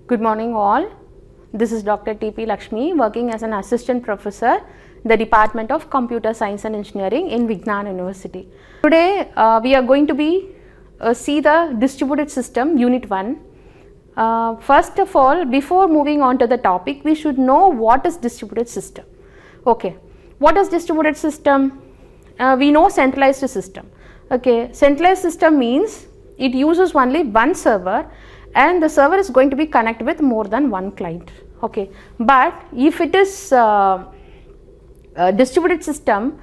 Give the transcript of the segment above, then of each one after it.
Good morning all. This is Dr. T.P. Lakshmi working as an assistant professor in the Department of Computer Science and Engineering in Vignan University. Today we are going to see the distributed system unit 1. First of all, before moving on to the topic, we should know what is distributed system. Okay, what is distributed system? We know centralized system. Okay, centralized system means it uses only one server and the server is going to be connected with more than one client. Okay, but if it is a distributed system,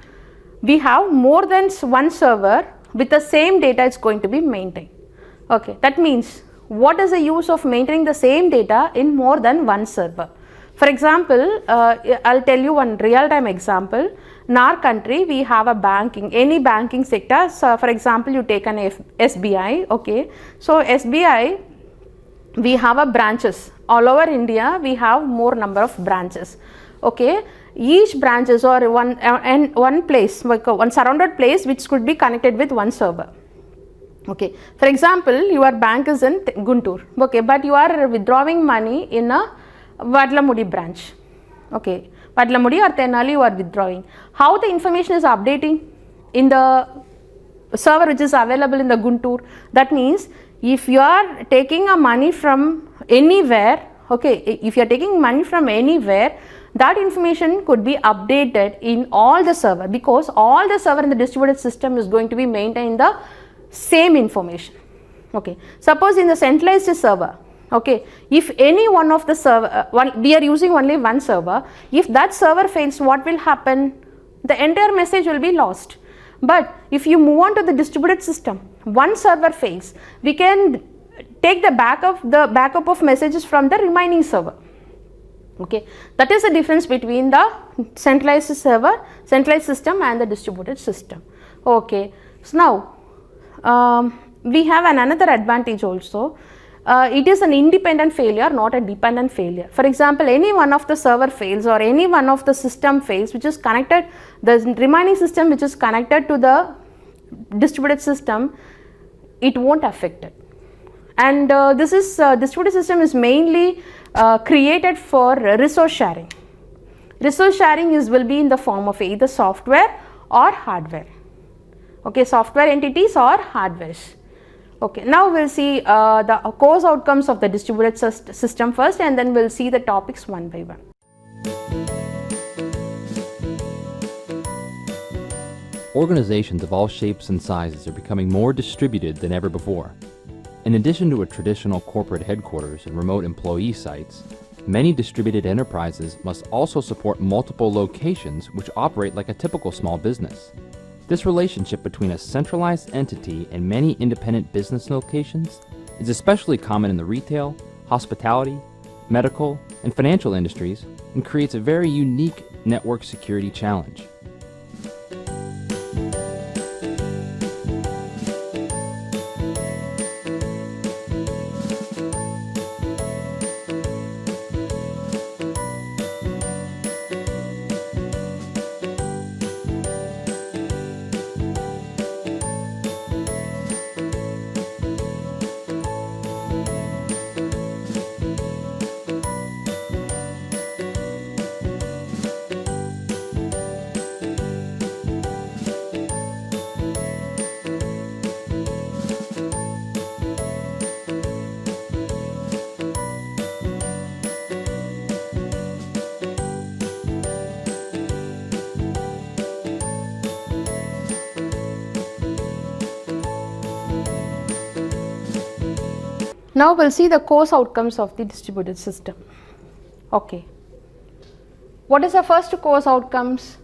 we have more than one server with the same data is going to be maintained. Okay, that means what is the use of maintaining the same data in more than one server? For example, I'll tell you one real-time example. In our country, we have a any banking sector. So, for example, you take an SBI. Okay, so SBI, we have a branches all over India. We have more number of branches. Okay, each branches or one place, like one surrounded place, which could be connected with one server. Okay, for example, your bank is in Guntur. Okay, but you are withdrawing money in a Vadlamudi branch. Okay, Vadlamudi or Tenali you are withdrawing. How the information is updating in the server which is available in the Guntur? That means if you are taking a money from anywhere, okay, if you are taking money from anywhere, that information could be updated in all the server, because all the server in the distributed system is going to be maintained the same information. Okay, suppose in the centralized server, okay, if any one of the server, we are using only one server, if that server fails, what will happen? The entire message will be lost. But if you move on to the distributed system, one server fails, we can take the backup of messages from the remaining server. Okay, that is the difference between the centralized system and the distributed system. Okay, so now we have another advantage also. It is an independent failure, not a dependent failure. For example, any one of the server fails or any one of the system fails which is connected, the remaining system which is connected to the distributed system, it won't affect it. And this is distributed system is mainly created for resource sharing. Resource sharing will be in the form of either software or hardware. Okay, software entities or hardwares. Okay, now we will see the course outcomes of the distributed system first, and then we will see the topics one by one. Organizations of all shapes and sizes are becoming more distributed than ever before. In addition to a traditional corporate headquarters and remote employee sites, many distributed enterprises must also support multiple locations which operate like a typical small business. This relationship between a centralized entity and many independent business locations is especially common in the retail, hospitality, medical, and financial industries, and creates a very unique network security challenge. Now we will see the course outcomes of the distributed system. Okay, what is the first course outcomes?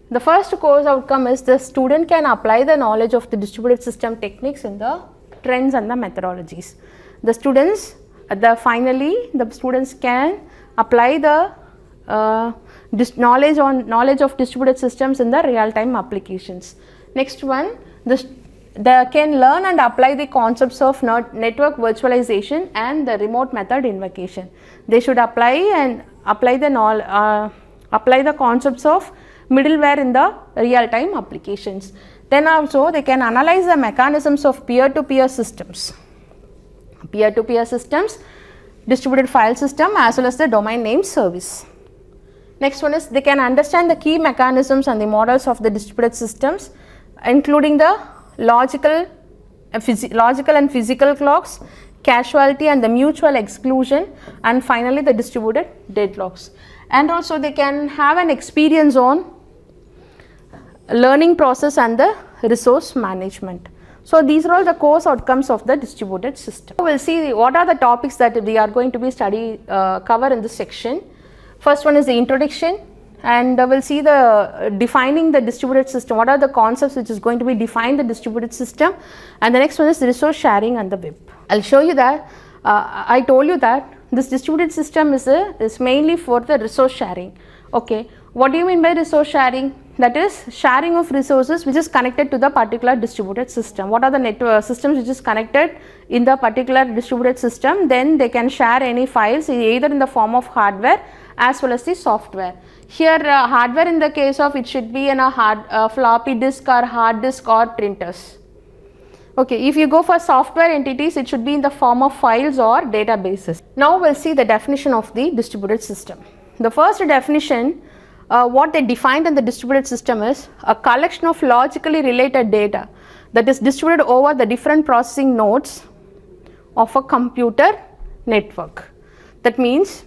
The first course outcome is the student can apply the knowledge of the distributed system techniques in the trends and the methodologies. The students, finally the students can apply the knowledge of distributed systems in the real-time applications. Next one, they can learn and apply the concepts of network virtualization and the remote method invocation. They should apply the concepts of middleware in the real-time applications. Then also they can analyze the mechanisms of peer-to-peer systems. peer-to-peer systems, distributed file system, as well as the domain name service. Next one is they can understand the key mechanisms and the models of the distributed systems, including the logical and physical clocks, causality and the mutual exclusion, and finally the distributed deadlocks. And also they can have an experience on learning process and the resource management. So these are all the course outcomes of the distributed system. We will see what are the topics that we are going to be cover in this section. First one is the introduction, and we'll see the defining the distributed system. What are the concepts which is going to be define the distributed system, and the next one is the resource sharing and the web. I'll show you that. I told you that this distributed system is mainly for the resource sharing. Okay, what do you mean by resource sharing? That is sharing of resources which is connected to the particular distributed system. What are the network systems which is connected in the particular distributed system? Then they can share any files either in the form of hardware as well as the software. Here hardware in the case of it should be in a floppy disk or hard disk or printers. Okay, if you go for software entities, it should be in the form of files or databases. Now we'll see the definition of the distributed system. The first definition, what they defined in the distributed system is a collection of logically related data that is distributed over the different processing nodes of a computer network. That means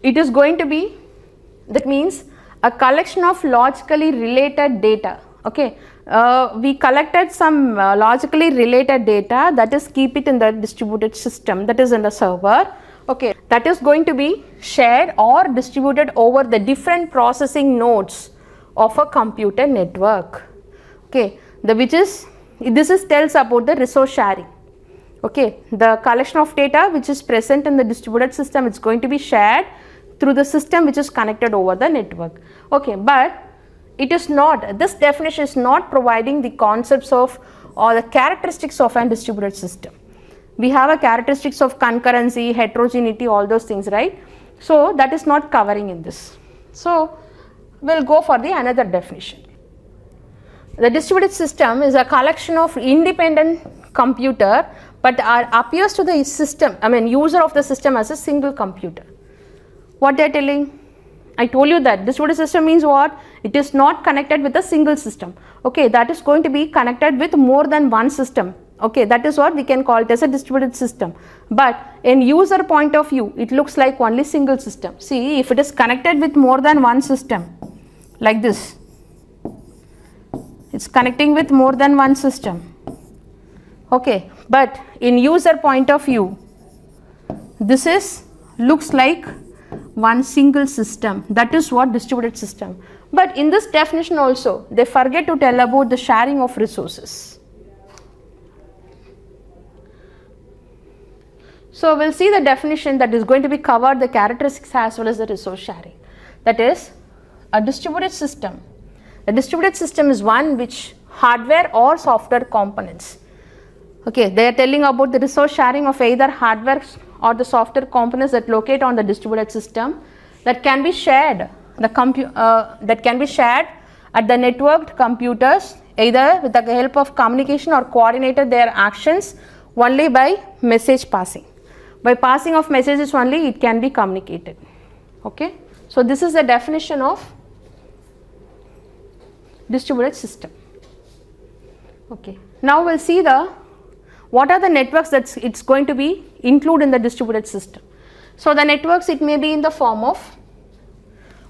it is going to be, that means a collection of logically related data. Okay, we collected some logically related data, that is keep it in the distributed system, that is in the server. Okay, that is going to be shared or distributed over the different processing nodes of a computer network. Okay, this tells about the resource sharing. Okay, the collection of data which is present in the distributed system is going to be shared through the system which is connected over the network. Okay, but it is not, this definition is not providing the concepts of or the characteristics of a distributed system. We have a characteristics of concurrency, heterogeneity, all those things, right? So that is not covering in this. So we'll go for the another definition. The distributed system is a collection of independent computer but appears to the system, user of the system as a single computer. What they are telling? I told you that distributed system means what? It is not connected with a single system. Okay, that is going to be connected with more than one system. Okay, that is what we can call it as a distributed system. But in user point of view, it looks like only single system. See, if it is connected with more than one system, like this, it's connecting with more than one system. Okay, but in user point of view, this looks like one single system. That is what distributed system. But in this definition also, they forget to tell about the sharing of resources. So we'll see the definition that is going to be covered, the characteristics as well as the resource sharing. That is a distributed system. A distributed system is one which hardware or software components. Okay, they are telling about the resource sharing of either hardware or the software components that locate on the distributed system that can be shared. That can be shared at the networked computers either with the help of communication or coordinated their actions only by message passing. By passing of messages only it can be communicated. Okay, so this is the definition of distributed system. Okay, now we'll see what are the networks that it's going to be include in the distributed system. So the networks, it may be in the form of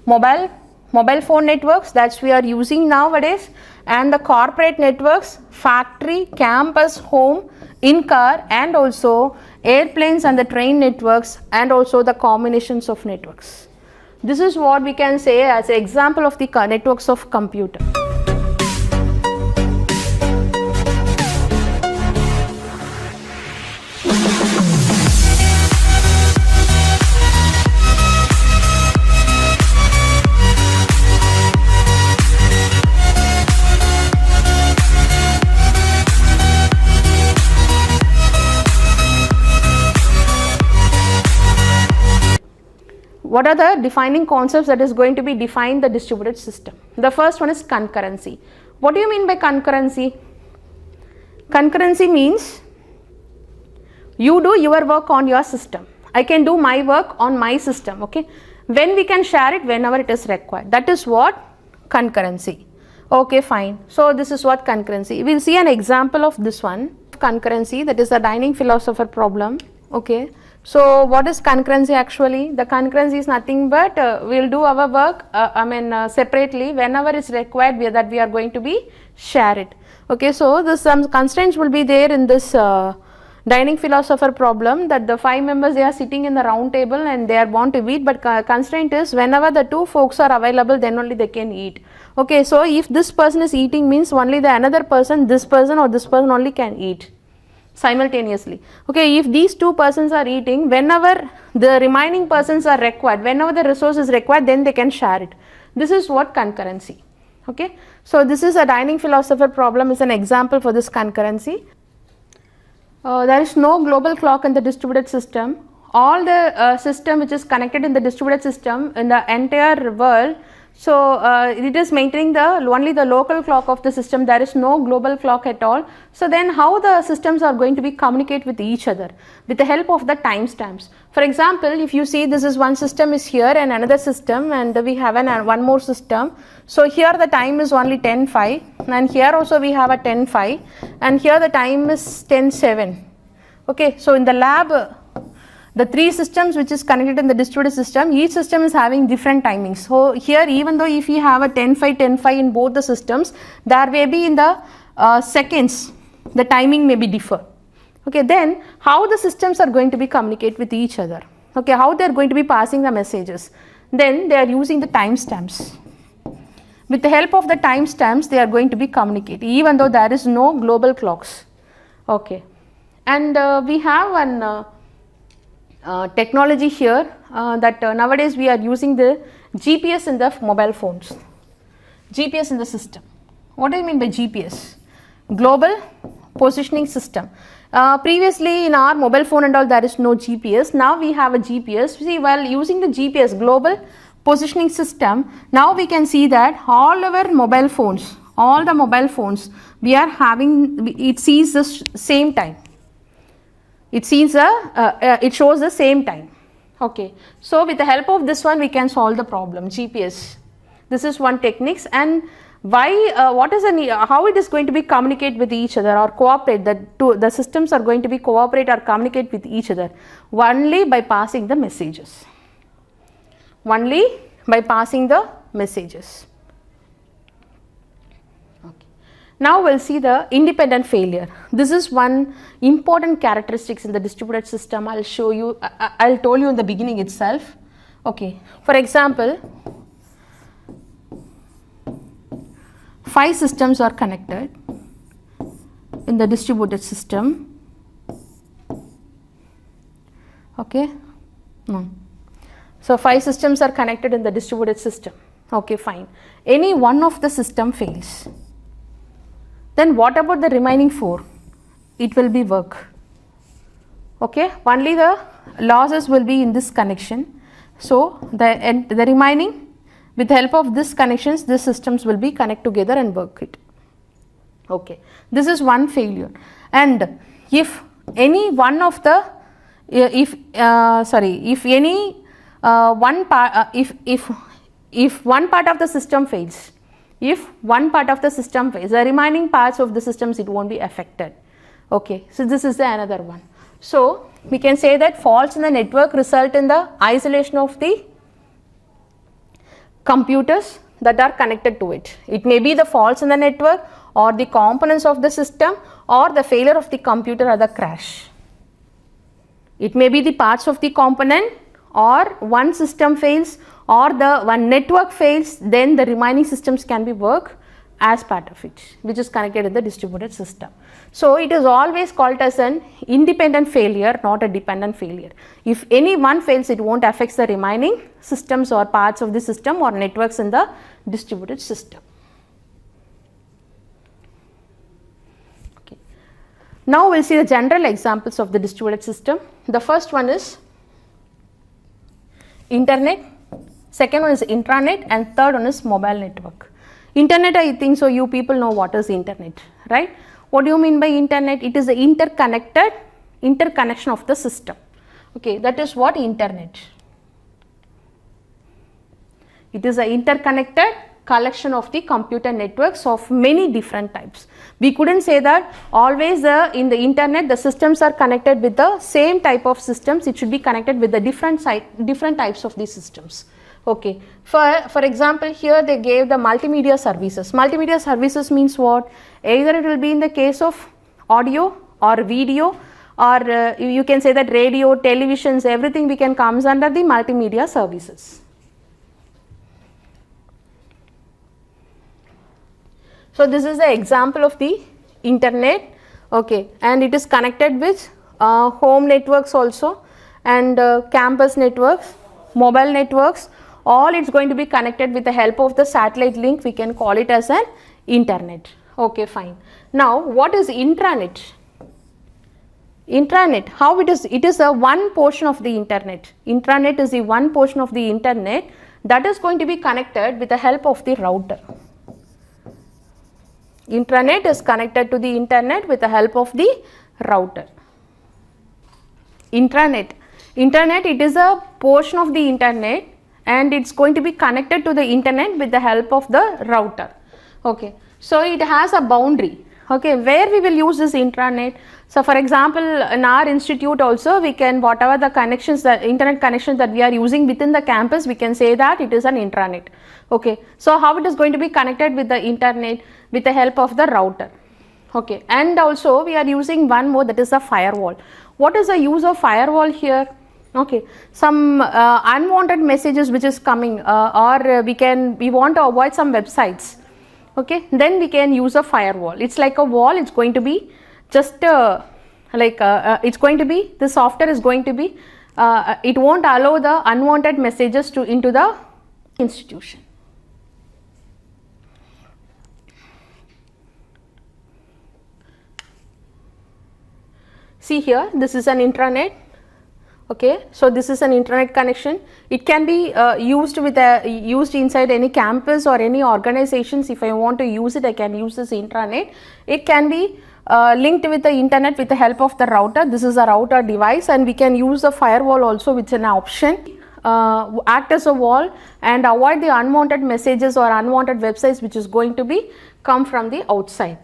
mobile phone networks that we are using nowadays, and the corporate networks, factory, campus, home, in-car, and also airplanes and the train networks, and also the combinations of networks. This is what we can say as an example of the networks of computer. What are the defining concepts that is going to be define the distributed system? The first one is concurrency. What do you mean by concurrency? Concurrency means You do your work on your system. I can do my work on my system. Okay. When we can share it whenever it is required. That is what concurrency. Okay, fine. So this is what concurrency. We will see an example of this one. Concurrency, that is a dining philosopher problem. Okay. So what is concurrency actually? The concurrency is nothing but we will do our work separately whenever it's required that we are going to be share it. Okay. So this some constraints will be there in this dining philosopher problem, that the 5 members, they are sitting in the round table and they are want to eat, but constraint is whenever the 2 folks are available, then only they can eat. Okay, so if this person is eating means only the another person, this person or this person only can eat simultaneously. Okay, if these 2 persons are eating, whenever the remaining persons are required, whenever the resource is required, then they can share it. This is what concurrency. Okay, so this is a dining philosopher problem, is an example for this concurrency. There is no global clock in the distributed system. All the system which is connected in the distributed system in the entire world, so it is maintaining only the local clock of the system. There is no global clock at all. So then how the systems are going to be communicate with each other? With the help of the timestamps. For example, if you see this is one system is here and another system, and we have one more system. So here the time is only 10:05, and here also we have a 10:05, and here the time is 10:07. Okay, so in the lab, the 3 systems which is connected in the distributed system, each system is having different timings. So here, even though if we have a 10:05 in both the systems, there may be in the seconds, the timing may be differ. Okay, then how the systems are going to be communicate with each other? Okay, how they are going to be passing the messages? Then they are using the timestamps. With the help of the timestamps, they are going to be communicate, even though there is no global clocks. Okay, and we have one technology here that nowadays we are using the GPS in the mobile phones. GPS in the system. What do you mean by GPS? Global positioning system. Previously in our mobile phone and all, there is no GPS. Now we have a GPS. See, while using the GPS, global positioning system, now we can see that all our mobile phones, all the mobile phones, we are having, it sees the same time. It sees it shows the same time. Okay, so with the help of this one, we can solve the problem. GPS. This is one techniques, and why? What is how it is going to be communicate with each other or cooperate? The systems are going to be cooperate or communicate with each other only by passing the messages. Only by passing the messages. Now we will see the independent failure. This is one important characteristics in the distributed system. I will show you, I will tell you in the beginning itself. Okay, for example, 5 systems are connected in the distributed system. Okay, no. So 5 systems are connected in the distributed system. Okay, fine. Any one of the system fails. Then what about the remaining 4? It will be work. Okay, only the losses will be in this connection. So the remaining, with the help of this connections, these systems will be connect together and work it. Okay, this is one failure. And if any one of the, if one part of the system fails, if one part of the system fails, the remaining parts of the systems, it won't be affected. Okay, so this is the another one. So we can say that faults in the network result in the isolation of the computers that are connected to it. It may be the faults in the network or the components of the system or the failure of the computer or the crash. It may be the parts of the component, or one system fails, or the one network fails, then the remaining systems can be worked as part of it, which is connected in the distributed system. So it is always called as an independent failure, not a dependent failure. If any one fails, it won't affect the remaining systems or parts of the system or networks in the distributed system. Okay. Now we will see the general examples of the distributed system. The first one is internet, second one is intranet, and third one is mobile network. Internet, I think so you people know what is internet, right? What do you mean by internet? It is an interconnected interconnection of the system. Okay, that is what internet. It is an interconnected collection of the computer networks of many different types. We couldn't say that always in the internet the systems are connected with the same type of systems. It should be connected with the different types of these systems. Okay, for example, here they gave the multimedia services. Multimedia services means what? Either it will be in the case of audio or video, or you can say that radio, televisions, everything we can comes under the multimedia services. So this is the example of the internet, okay, and it is connected with home networks also, and campus networks, mobile networks, all it's going to be connected with the help of the satellite link. We can call it as an internet. Okay, fine. Now what is intranet? Intranet, how it is? It is a one portion of the internet. Intranet is the one portion of the internet that is going to be connected with the help of the router. Intranet is connected to the internet with the help of the router. Intranet, it is a portion of the internet and it's going to be connected to the internet with the help of the router. Okay, so it has a boundary. Okay, where we will use this intranet? So for example, in our institute also, we can, whatever the connections, the internet connections that we are using within the campus, we can say that it is an intranet. Okay, so how it is going to be connected with the internet? With the help of the router. Okay, and also we are using one more, that is a firewall. What is the use of firewall here? Okay, some unwanted messages which is coming, or we want to avoid some websites. Okay, then we can use a firewall. It's like a wall. It's going to be just it's going to be, the software is going to be, it won't allow the unwanted messages into the institution. See here, this is an intranet. Okay, so this is an internet connection. It can be used inside any campus or any organizations. If I want to use it, I can use this intranet. It can be linked with the internet with the help of the router. This is a router device, and we can use the firewall also, which is an option. Act as a wall and avoid the unwanted messages or unwanted websites which is going to be come from the outside.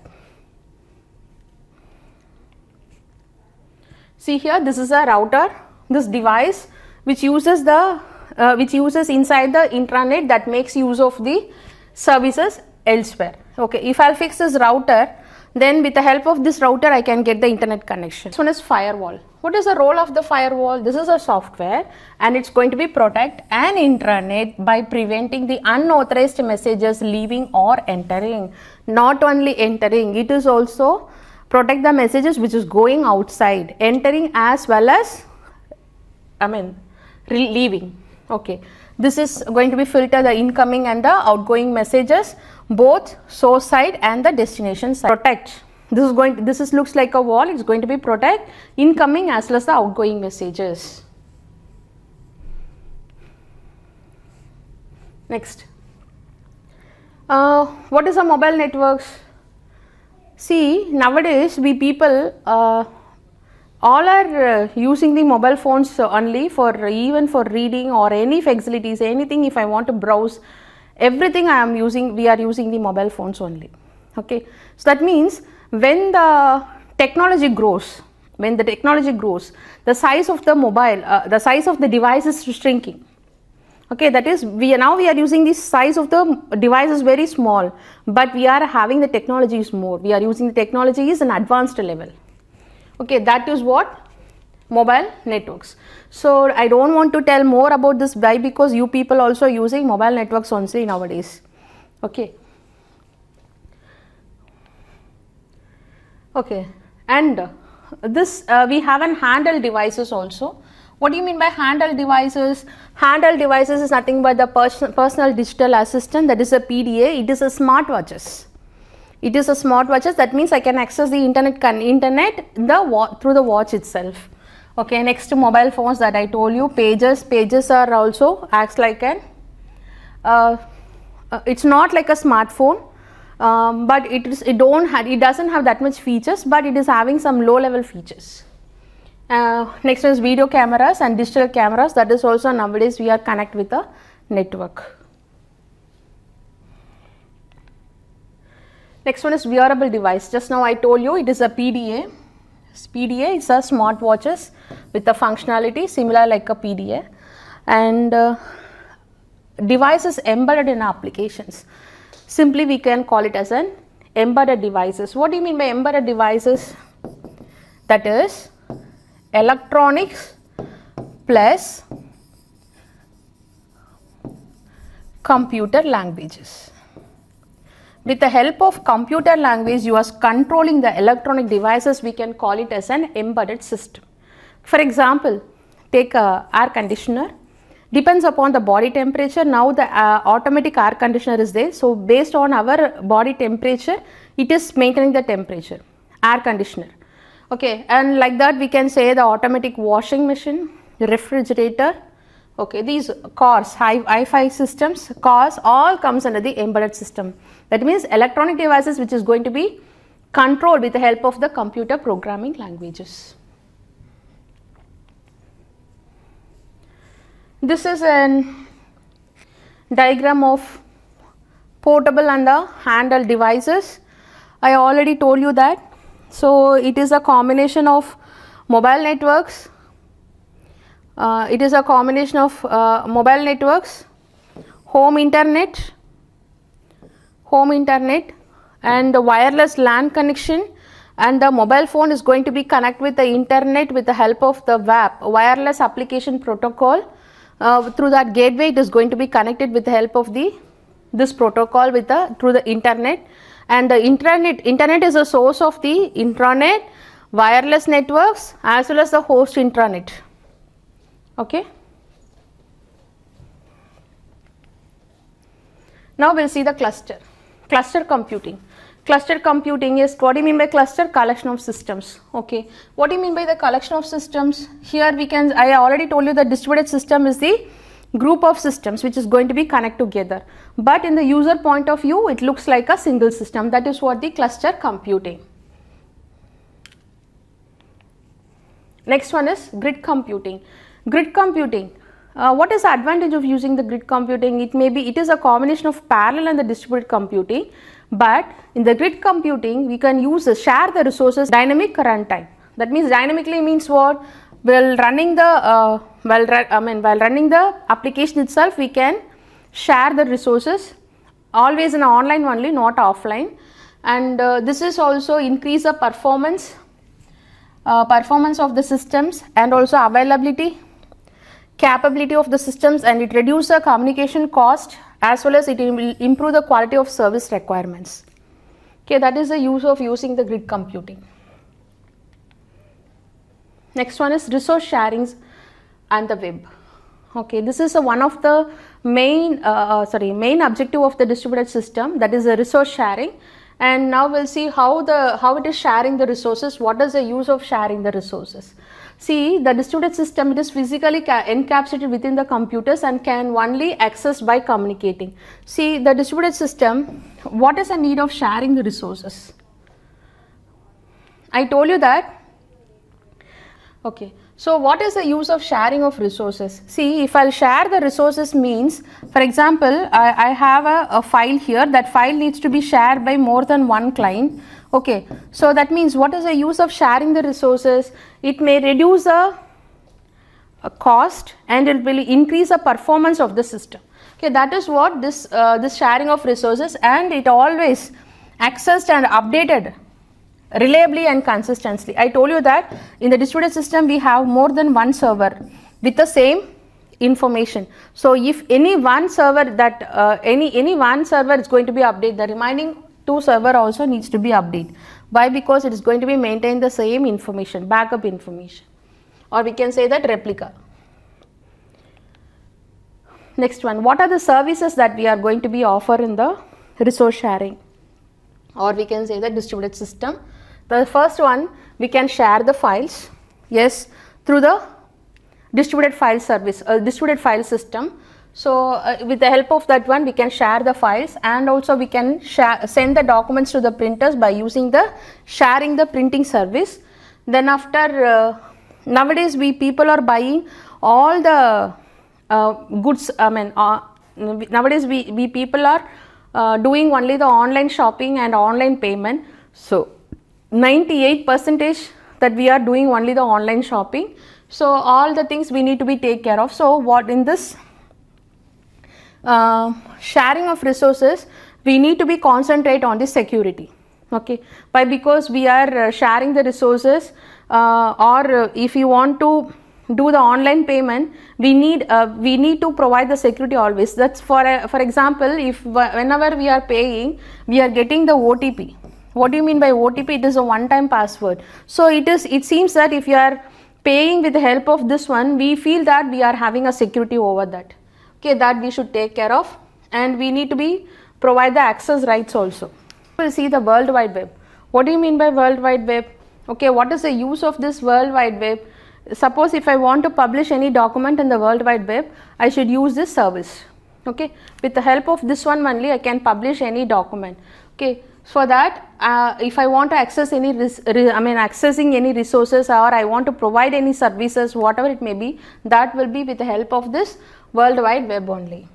See here, this is a router, this device which uses inside the intranet, that makes use of the services elsewhere. Okay, if I'll fix this router, then with the help of this router I can get the internet connection. This one is firewall. What is the role of the firewall? This is a software and it's going to be protect an intranet by preventing the unauthorized messages leaving or entering. Not only entering, it is also protect the messages which is going outside, entering as well as leaving. Okay, this is going to be filter the incoming and the outgoing messages, both source side and the destination side. Protect, this looks like a wall. It's going to be protect incoming as well as the outgoing messages. Next, what is a mobile networks? See, nowadays we people all are using the mobile phones only for even for reading or any facilities, anything. If I want to browse, everything we are using the mobile phones only. Okay, so that means when the technology grows, the size of the mobile, the size of the device is shrinking. Okay, that is we are using the size of the device is very small, but we are having the technology is more. We are using the technology is an advanced level. Okay, that is what mobile networks. So I don't want to tell more about this. Why? Because you people also using mobile networks only nowadays. Okay. Okay, and this we have an handheld devices also. What do you mean by handheld devices? Handheld devices is nothing but the personal digital assistant, that is a PDA. It is a smartwatches. It is a smartwatches. That means I can access the internet through the watch itself. Okay, next to mobile phones that I told you, pages. Pages are also acts like an. It's not like a smartphone, but it doesn't have that much features, but it is having some low level features. Next is video cameras and digital cameras, that is also nowadays we are connect with a network. Next one is wearable device. Just now I told you it is a PDA. PDA is a smartwatches with a functionality similar like a PDA, and devices embedded in applications. Simply we can call it as an embedded devices. What do you mean by embedded devices? That is electronics plus computer languages. With the help of computer language, you are controlling the electronic devices. We can call it as an embedded system. For example, take a air conditioner. Depends upon the body temperature. Now the automatic air conditioner is there. So based on our body temperature, it is maintaining the temperature. Air conditioner. Okay, and like that we can say the automatic washing machine, refrigerator. Okay, these cars, Wi-Fi systems, cars, all comes under the embedded system. That means electronic devices which is going to be controlled with the help of the computer programming languages. This is an diagram of portable and the handheld devices. I already told you that. So it is a combination of mobile networks. It is a combination of mobile networks, home internet, and the wireless LAN connection, and the mobile phone is going to be connected with the internet with the help of the WAP, wireless application protocol. Through that gateway, it is going to be connected with the help of this protocol through the internet. And the internet is a source of the intranet, wireless networks as well as the host intranet. Okay. Now we will see the cluster computing. Cluster computing is, what do you mean by cluster? Collection of systems. Okay, what do you mean by the collection of systems? Here we can, I already told you that distributed system is the group of systems which is going to be connected together, but in the user point of view it looks like a single system. That is what the cluster computing. Next one is grid computing. Grid computing, what is the advantage of using the grid computing? It is a combination of parallel and the distributed computing, but in the grid computing we can share the resources dynamic runtime. That means dynamically means what? While running the application itself, we can share the resources always in online only, not offline, and this is also increase the performance of the systems and also availability, capability of the systems, and it reduces the communication cost as well as it will improve the quality of service requirements. Okay, that is the use of using the grid computing. Next one is resource sharings and the web. Okay, this is one of the main objective of the distributed system, that is the resource sharing. And now we'll see how it is sharing the resources. What is the use of sharing the resources? See, the distributed system, it is physically encapsulated within the computers and can only access by communicating. See, the distributed system, what is the need of sharing the resources? I told you that. Okay, so what is the use of sharing of resources? See, if I'll share the resources means, for example, I have a file here, that file needs to be shared by more than one client. Okay, so that means what is the use of sharing the resources? It may reduce a cost and it will increase the performance of the system. Okay, that is what this sharing of resources, and it always accessed and updated reliably and consistently. I told you that in the distributed system we have more than one server with the same information. So if any one server any one server is going to be updated, the remaining two server also needs to be updated. Why? Because it is going to be maintain the same information, backup information, or we can say that replica. Next one, what are the services that we are going to be offer in the resource sharing, or we can say the distributed system? The first one, we can share the files, yes, through the distributed file service, distributed file system. So with the help of that one, we can share the files, and also we can send the documents to the printers by using the sharing the printing service. Then after nowadays people are buying all the goods. I mean, nowadays we people are doing only the online shopping and online payment. So 98% that we are doing only the online shopping. So all the things we need to be take care of. So what in this sharing of resources, we need to be concentrate on the security. Okay, why? Because we are sharing the resources, or if you want to do the online payment, we need to provide the security always. That's for example, if whenever we are paying, we are getting the OTP. What do you mean by OTP? It is a one-time password. So it seems that if you are paying with the help of this one, we feel that we are having a security over that. Okay, that we should take care of, and we need to be provide the access rights also. We'll see the World Wide Web. What do you mean by World Wide Web? Okay, what is the use of this World Wide Web? Suppose if I want to publish any document in the World Wide Web, I should use this service. Okay, with the help of this one only I can publish any document. Okay, for that if I want to access any accessing any resources, or I want to provide any services, whatever it may be, that will be with the help of this World Wide Web only.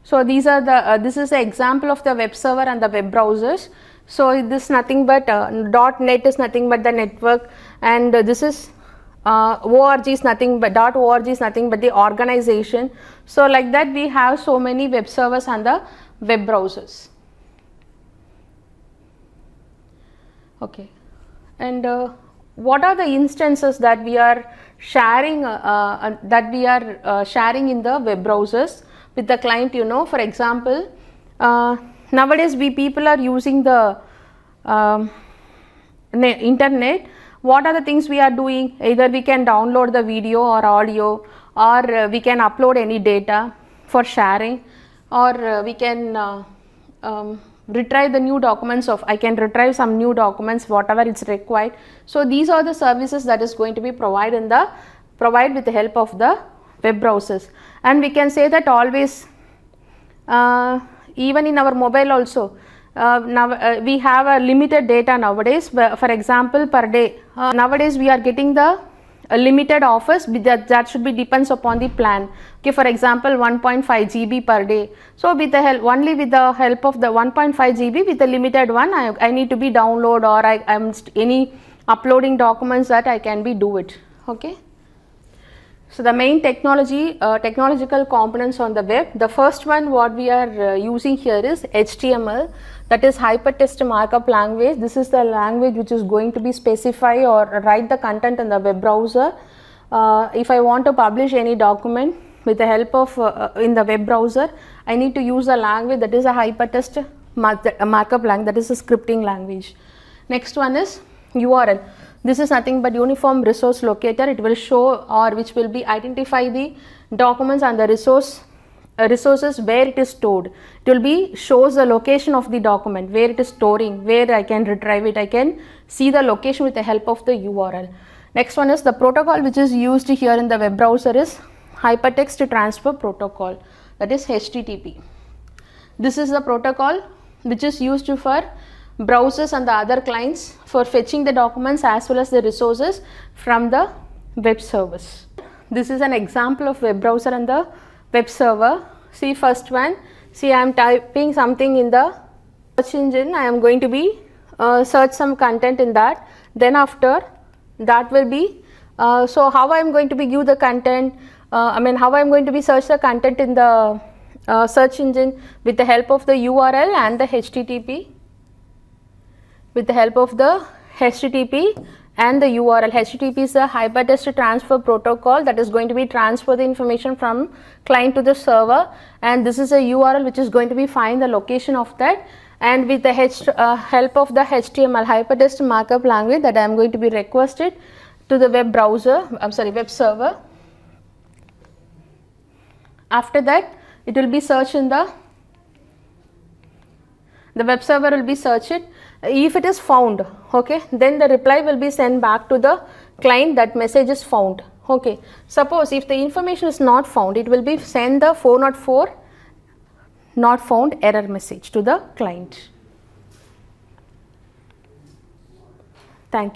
So these are the this is the example of the web server and the web browsers. So this nothing but .net is nothing but the network, and this is org is nothing but .org is nothing but the organization. So like that we have so many web servers and the web browsers. Okay, and what are the instances that we are sharing sharing in the web browsers with the client? You know, for example, nowadays people are using the internet. What are the things we are doing? Either we can download the video or audio, or we can upload any data for sharing, or we can retrieve the new documents of, I can retrieve some new documents, whatever it's required. So these are the services that is going to be provided with the help of the web browsers. And we can say that always, even in our mobile also, now we have a limited data nowadays. For example, per day, nowadays we are getting the limited offers, that should be depends upon the plan. Okay, for example, 1.5 GB per day. So with the help, only with the help of the 1.5 GB with the limited one, I need to be download, or I'm any uploading documents that I can be do it. Okay. So the main technological components on the web, the first one what we are using here is HTML, that is Hypertext Markup Language. This is the language which is going to be specify or write the content in the web browser. If I want to publish any document with the help of in the web browser, I need to use a language that is a Hypertext Markup Language, that is a scripting language. Next one is URL. This is nothing but Uniform Resource Locator. It will show, or which will be identify the documents and the resources where it is stored. It will be shows the location of the document, where it is storing, where I can retrieve it. I can see the location with the help of the URL. Next one is the protocol which is used here in the web browser is Hypertext Transfer Protocol, that is HTTP. This is the protocol which is used for browsers and the other clients for fetching the documents as well as the resources from the web servers. This is an example of web browser and the web server. See first one, see I am typing something in the search engine, I am going to be search some content in that, then after that will be so how I am going to be give the content, how I am going to be search the content in the search engine with the help of the URL and the HTTP. With the help of the HTTP and the URL. HTTP is a Hypertext Transfer Protocol that is going to be transfer the information from client to the server, and this is a URL which is going to be find the location of that, and with the help of the HTML Hypertext Markup Language that I am going to be requested to the web browser, web server. After that it will be searched in the web server will be searched. If it is found, okay, then the reply will be sent back to the client that message is found. Okay, suppose if the information is not found, it will be send the 404 not found error message to the client. Thank you.